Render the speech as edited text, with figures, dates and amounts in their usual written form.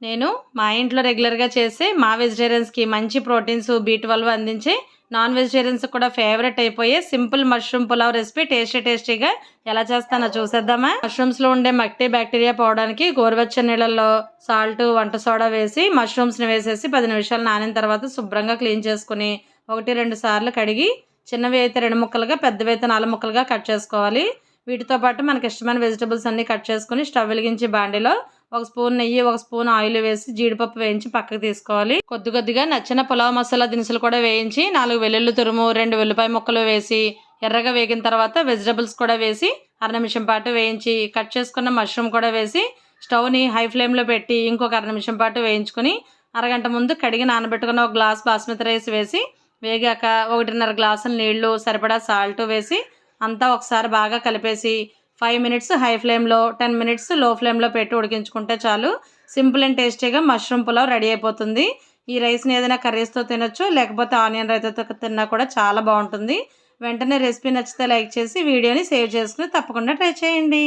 నేను మా ఇంట్లో రెగ్యులర్గా చేసే మా వెజిటేరియన్స్కి మంచి ప్రోటీన్స్ B12 అందించే నాన్ వెజిటేరియన్స్ కూడా ఫేవరెట్ అయిపోయే సింపుల్ మష్రూమ్ పులావ్ రెసిపీ టేస్టీగా ఎలా చేస్తానో చూసేద్దామా. మష్రూమ్స్లో ఉండే మట్టి బ్యాక్టీరియా పోవడానికి గోరువెచ్చని నీళ్ళల్లో సాల్ట్ వంట సోడా వేసి మష్రూమ్స్ని వేసేసి 10 నిమిషాలు నానిన తర్వాత శుభ్రంగా క్లీన్ చేసుకుని 1-2 సార్లు కడిగి చిన్నవి అయితే 2 ముక్కలుగా పెద్దవి అయితే 4 ముక్కలుగా కట్ చేసుకోవాలి. వీటితో పాటు మనకి ఇష్టమైన వెజిటబుల్స్ అన్నీ కట్ చేసుకుని స్టవ్ వెలిగించి బాండిలో 1 స్పూన్ నెయ్యి 1 స్పూన్ ఆయిల్ వేసి జీడిపప్పు వేయించి పక్కకు తీసుకోవాలి. కొద్దిగా నచ్చిన పులావ్ మసాలా దినుసులు కూడా వేయించి 4 వెల్లుల్లి తురుము 2 వెల్లుల్లిపాయ ముక్కలు వేసి ఎర్రగా వేగిన తర్వాత వెజిటబుల్స్ కూడా వేసి 1/2 నిమిషం పాటు వేయించి కట్ చేసుకున్న మష్రూమ్ కూడా వేసి స్టవ్ని హై ఫ్లేమ్లో పెట్టి ఇంకొక 1/2 నిమిషం పాటు వేయించుకుని అరగంట ముందు కడిగి నానబెట్టుకున్న 1 గ్లాస్ బాస్మతి రైస్ వేసి వేగాక 1.5 గ్లాసుల నీళ్లు సరిపడా సాల్ట్ వేసి అంతా ఒకసారి బాగా కలిపేసి 5 మినిట్స్ హై ఫ్లేమ్లో 10 మినిట్స్ లో ఫ్లేమ్లో పెట్టి ఉడికించుకుంటే చాలు. సింపుల్ అండ్ టేస్టీగా మష్రూమ్ పులావ్ రెడీ అయిపోతుంది. ఈ రైస్ని ఏదైనా కర్రీస్తో తినొచ్చు, లేకపోతే ఆనియన్ రైతాతో తిన్నా కూడా చాలా బాగుంటుంది. వెంటనే రెసిపీ నచ్చితే లైక్ చేసి వీడియోని సేవ్ చేసుకుని తప్పకుండా ట్రై చేయండి.